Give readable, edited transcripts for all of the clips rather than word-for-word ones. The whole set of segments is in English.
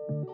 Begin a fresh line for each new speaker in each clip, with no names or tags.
Here's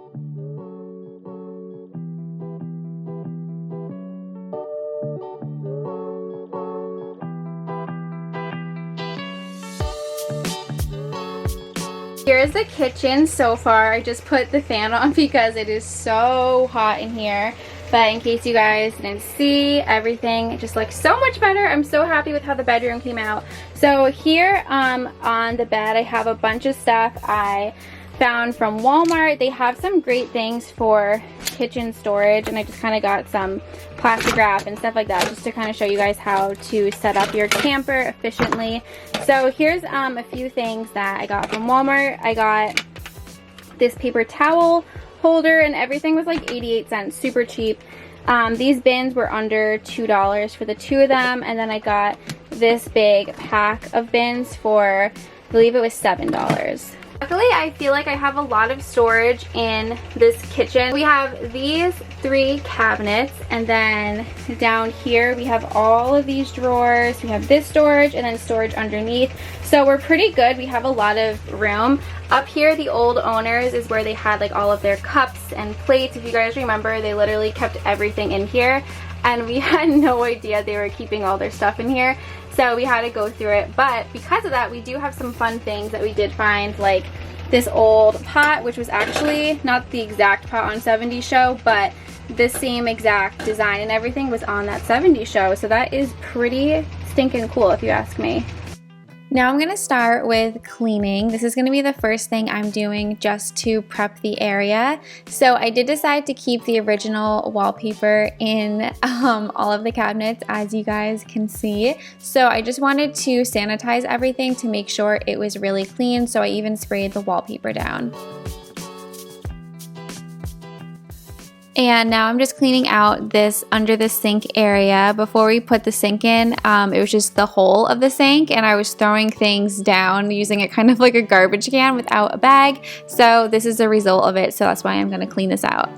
the kitchen so far. I just put the fan on because it is so hot in here. But in case you guys didn't see, everything just looks so much better. I'm so happy with how the bedroom came out. So here on the bed, I have a bunch of stuff I found from Walmart. They have some great things for kitchen storage, and I just kind of got some plastic wrap and stuff like that just to kind of show you guys how to set up your camper efficiently. So here's a few things that I got from Walmart. I got this paper towel holder, and everything was like 88 cents, super cheap. These bins were under $2 for the 2 of them, and then I got this big pack of bins for, I believe it was $7. Luckily, I feel like I have a lot of storage in this kitchen. We have these 3 cabinets, and then down here we have all of these drawers. We have this storage and then storage underneath. So we're pretty good. We have a lot of room. Up here, the old owners is where they had like all of their cups and plates. If you guys remember, they literally kept everything in here, and we had no idea they were keeping all their stuff in here. So we had to go through it, but because of that, we do have some fun things that we did find, like this old pot, which was actually not the exact pot on 70s show, but the same exact design and everything was on that 70s show. So that is pretty stinking cool if you ask me. Now I'm gonna start with cleaning. This is gonna be the first thing I'm doing just to prep the area. So I did decide to keep the original wallpaper in all of the cabinets, as you guys can see. So I just wanted to sanitize everything to make sure it was really clean. So I even sprayed the wallpaper down. And now I'm just cleaning out this under the sink area. Before we put the sink in, it was just the hole of the sink, and I was throwing things down using it kind of like a garbage can without a bag. So this is the result of it, so that's why I'm gonna clean this out.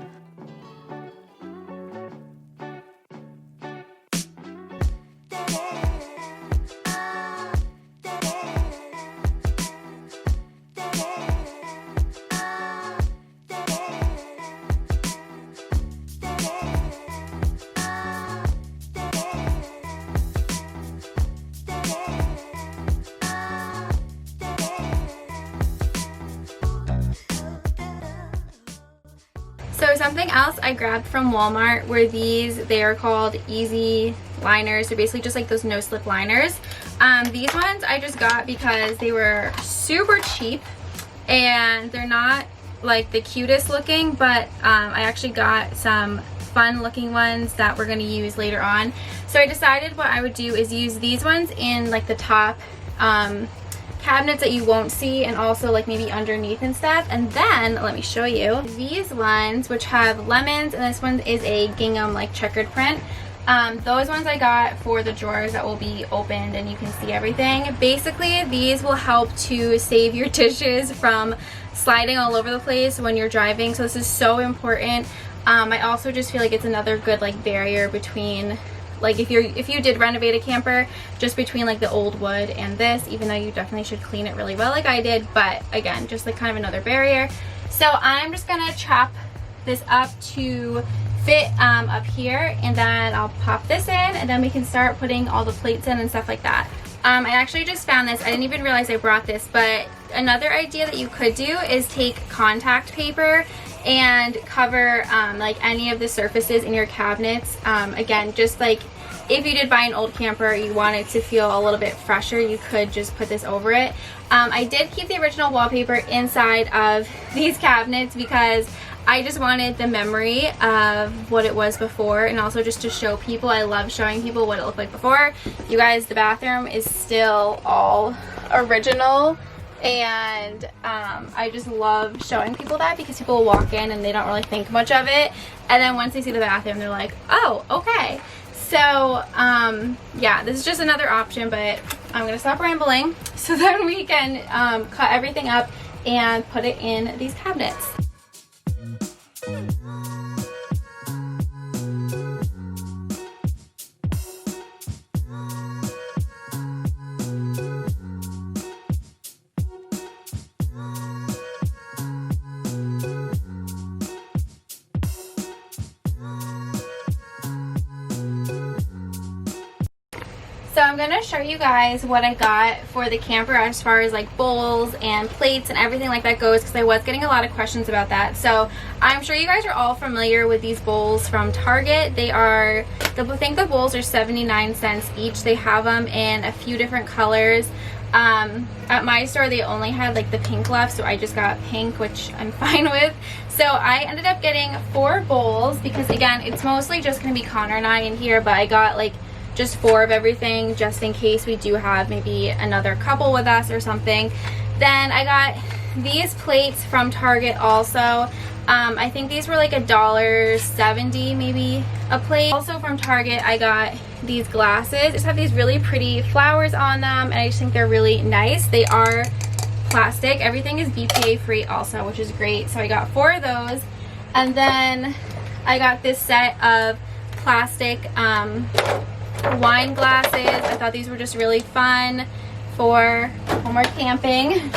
So something else I grabbed from Walmart were these. They are called Easy Liners. They're basically just like those no-slip liners. These ones I just got because they were super cheap, and they're not like the cutest looking, but I actually got some fun looking ones that we're going to use later on. So I decided what I would do is use these ones in like the top cabinets that you won't see, and also like maybe underneath and stuff. And then let me show you these ones, which have lemons, and this one is a gingham like checkered print. Those ones I got for the drawers that will be opened and you can see everything. Basically, these will help to save your dishes from sliding all over the place when you're driving, so this is so important. I also just feel like it's another good like barrier between, like if you did renovate a camper, just between like the old wood and this, even though you definitely should clean it really well like I did, but again, just like kind of another barrier. So I'm just gonna chop this up to fit up here, and then I'll pop this in, and then we can start putting all the plates in and stuff like that. I actually just found this. I didn't even realize I brought this, but another idea that you could do is take contact paper and cover like any of the surfaces in your cabinets. Again, just like if you did buy an old camper, you want it to feel a little bit fresher, you could just put this over it. I did keep the original wallpaper inside of these cabinets because I just wanted the memory of what it was before, and also just to show people. I love showing people what it looked like before. You guys, the bathroom is still all original, and I just love showing people that because people will walk in and they don't really think much of it, and then once they see the bathroom they're like, oh, okay. So yeah, this is just another option, but I'm gonna stop rambling so then we can cut everything up and put it in these cabinets. So I'm going to show you guys what I got for the camper as far as like bowls and plates and everything like that goes, because I was getting a lot of questions about that. So I'm sure you guys are all familiar with these bowls from Target. They are, I think the bowls are 79 cents each. They have them in a few different colors. At my store they only had like the pink left, so I just got pink, which I'm fine with. So I ended up getting 4 bowls because again, it's mostly just going to be Connor and I in here, but I got like just 4 of everything just in case we do have maybe another couple with us or something. Then I got these plates from Target also. I think these were like $1.70 maybe a plate. Also from Target I got these glasses. They just have these really pretty flowers on them and I just think they're really nice. They are plastic. Everything is BPA free also, which is great. So I got 4 of those. And then I got this set of plastic wine glasses. I thought these were just really fun for when we're camping.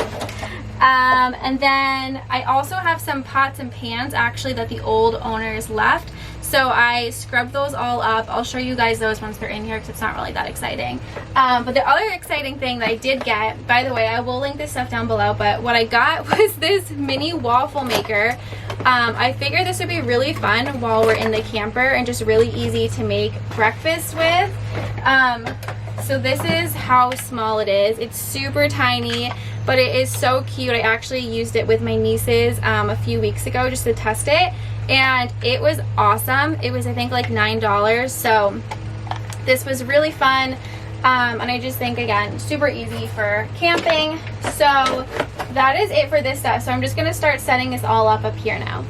And then I also have some pots and pans actually that the old owners left. So I scrubbed those all up. I'll show you guys those once they're in here because it's not really that exciting. But the other exciting thing that I did get, by the way, I will link this stuff down below, but what I got was this mini waffle maker. I figured this would be really fun while we're in the camper and just really easy to make breakfast with. So this is how small it is. It's super tiny, but it is so cute. I actually used it with my nieces a few weeks ago just to test it, and it was awesome. It was, I think, like $9, so this was really fun. And I just think, again, super easy for camping. So that is it for this stuff. So I'm just gonna start setting this all up here now.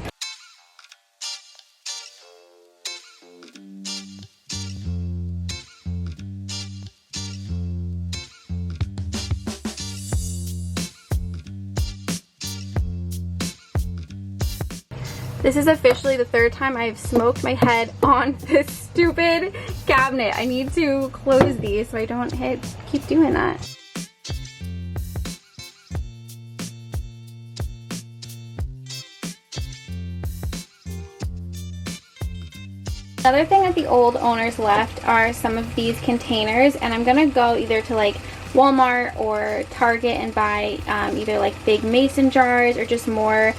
This is officially the 3rd time I've smoked my head on this stupid cabinet. I need to close these so I don't keep doing that. Another thing that the old owners left are some of these containers, and I'm gonna go either to like Walmart or Target and buy either like big mason jars or just more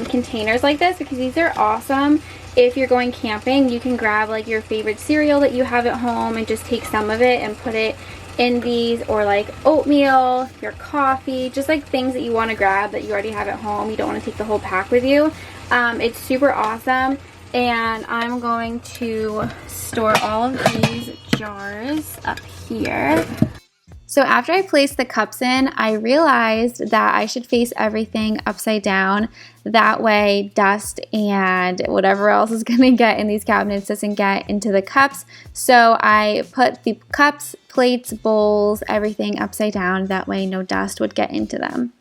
containers like this, because these are awesome. If you're going camping, you can grab like your favorite cereal that you have at home and just take some of it and put it in these, or like oatmeal, your coffee, just like things that you want to grab that you already have at home. You don't want to take the whole pack with you. It's super awesome, and I'm going to store all of these jars up here. So after I placed the cups in, I realized that I should face everything upside down. That way dust and whatever else is going to get in these cabinets doesn't get into the cups. So I put the cups, plates, bowls, everything upside down. That way no dust would get into them.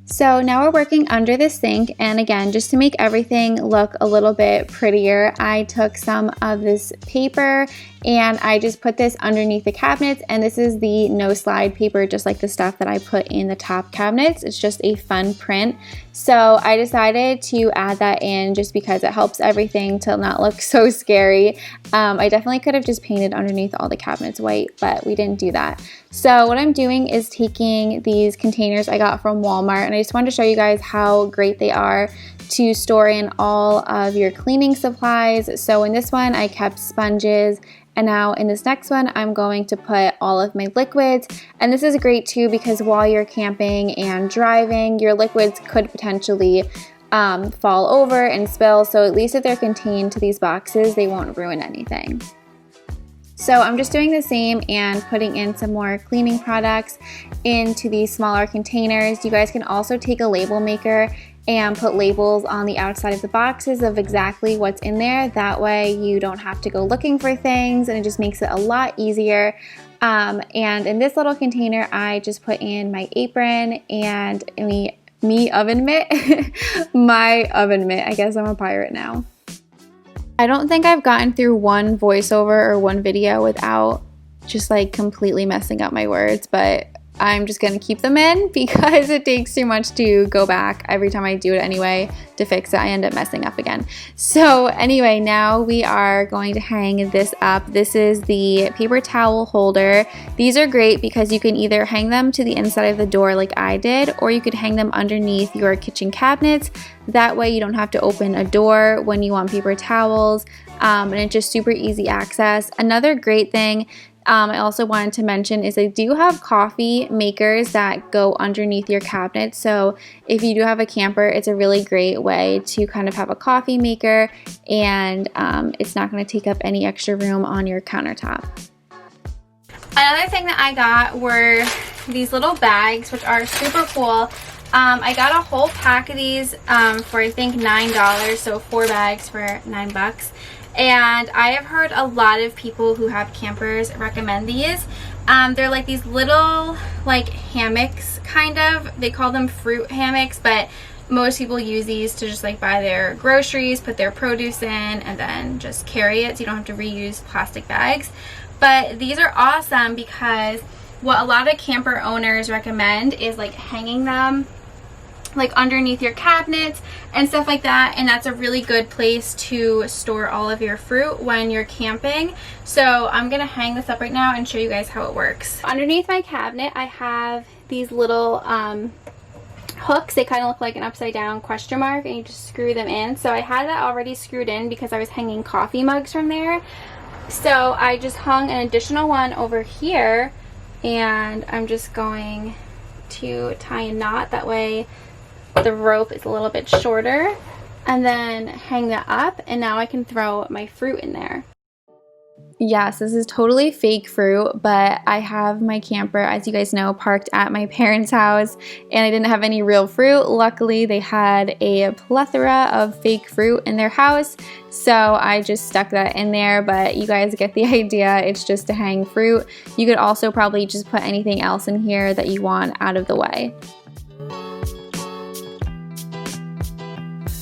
So now we're working under the sink, and again, just to make everything look a little bit prettier, I took some of this paper and I just put this underneath the cabinets, and this is the no slide paper, just like the stuff that I put in the top cabinets. It's just a fun print. So I decided to add that in just because it helps everything to not look so scary. I definitely could have just painted underneath all the cabinets white, but we didn't do that. So what I'm doing is taking these containers I got from Walmart, and I just wanted to show you guys how great they are to store in all of your cleaning supplies. So in this one, I kept sponges, and now in this next one, I'm going to put all of my liquids. And this is great too because while you're camping and driving, your liquids could potentially fall over and spill. So at least if they're contained to these boxes, they won't ruin anything. So I'm just doing the same and putting in some more cleaning products into these smaller containers. You guys can also take a label maker and put labels on the outside of the boxes of exactly what's in there. That way you don't have to go looking for things, and it just makes it a lot easier. And in this little container, I just put in my apron and me oven mitt, my oven mitt. I guess I'm a pirate now. I don't think I've gotten through one voiceover or one video without just like completely messing up my words, but
I'm just gonna keep them in because it takes too much to go back every time I do it anyway to fix it. I end up messing up again. So anyway, now we are going to hang this up. This is the paper towel holder. These are great because you can either hang them to the inside of the door like I did, or you could hang them underneath your kitchen cabinets. That way you don't have to open a door when you want paper towels, and it's just super easy access. Another great thing I also wanted to mention is they do have coffee makers that go underneath your cabinet. So if you do have a camper, it's a really great way to kind of have a coffee maker, and it's not going to take up any extra room on your countertop.
Another thing that I got were these little bags, which are super cool. I got a whole pack of these for I think $9, so 4 bags for $9. And I have heard a lot of people who have campers recommend these. They're like these little like hammocks kind of. They call them fruit hammocks, but most people use these to just like buy their groceries, put their produce in, and then just carry it so you don't have to reuse plastic bags. But these are awesome because what a lot of camper owners recommend is like hanging them like underneath your cabinets and stuff like that, and that's a really good place to store all of your fruit when you're camping. So I'm gonna hang this up right now and show you guys how it works. Underneath my cabinet I have these little hooks. They kind of look like an upside down question mark, and you just screw them in. So I had that already screwed in because I was hanging coffee mugs from there. So I just hung an additional one over here, and I'm just going to tie a knot. That way the rope is a little bit shorter, and then hang that up, and now I can throw my fruit in there.
Yes, this is totally fake fruit, but I have my camper, as you guys know, parked at my parents' house, and I didn't have any real fruit. Luckily, they had a plethora of fake fruit in their house, so I just stuck that in there, but you guys get the idea. It's just to hang fruit. You could also probably just put anything else in here that you want out of the way.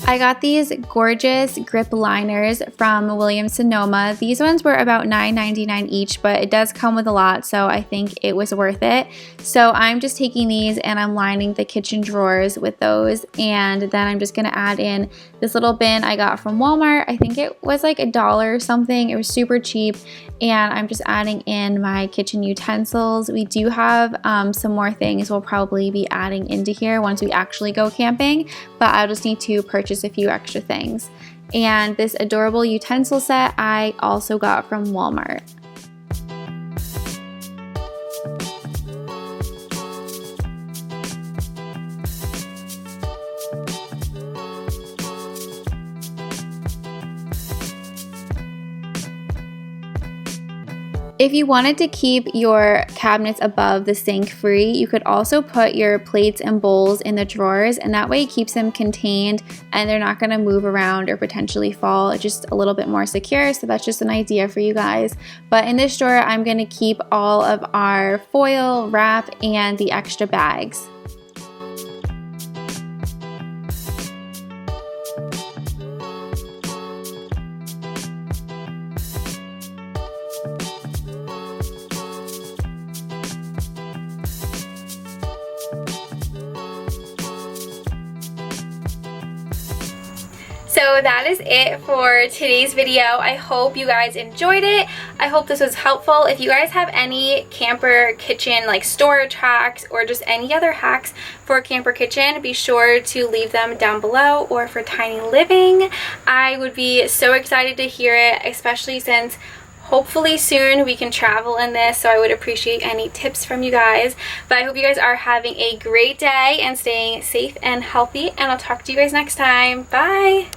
I got these gorgeous grip liners from Williams-Sonoma. These ones were about $9.99 each, but it does come with a lot, so I think it was worth it. So I'm just taking these and I'm lining the kitchen drawers with those, and then I'm just gonna add in this little bin I got from Walmart. I think it was like $1 or something. It was super cheap, and I'm just adding in my kitchen utensils. We do have some more things we'll probably be adding into here once we actually go camping, but I'll just need to purchase a few extra things. And this adorable utensil set I also got from Walmart. If you wanted to keep your cabinets above the sink free, you could also put your plates and bowls in the drawers, and that way it keeps them contained and they're not going to move around or potentially fall. It's just a little bit more secure, so that's just an idea for you guys. But in this drawer, I'm going to keep all of our foil, wrap, and the extra bags.
So that is it for today's video. I hope you guys enjoyed it. I hope this was helpful. If you guys have any camper kitchen like storage hacks or just any other hacks for a camper kitchen, be sure to leave them down below, or for tiny living. I would be so excited to hear it, especially since hopefully soon we can travel in this, so I would appreciate any tips from you guys. But I hope you guys are having a great day and staying safe and healthy, and I'll talk to you guys next time. Bye!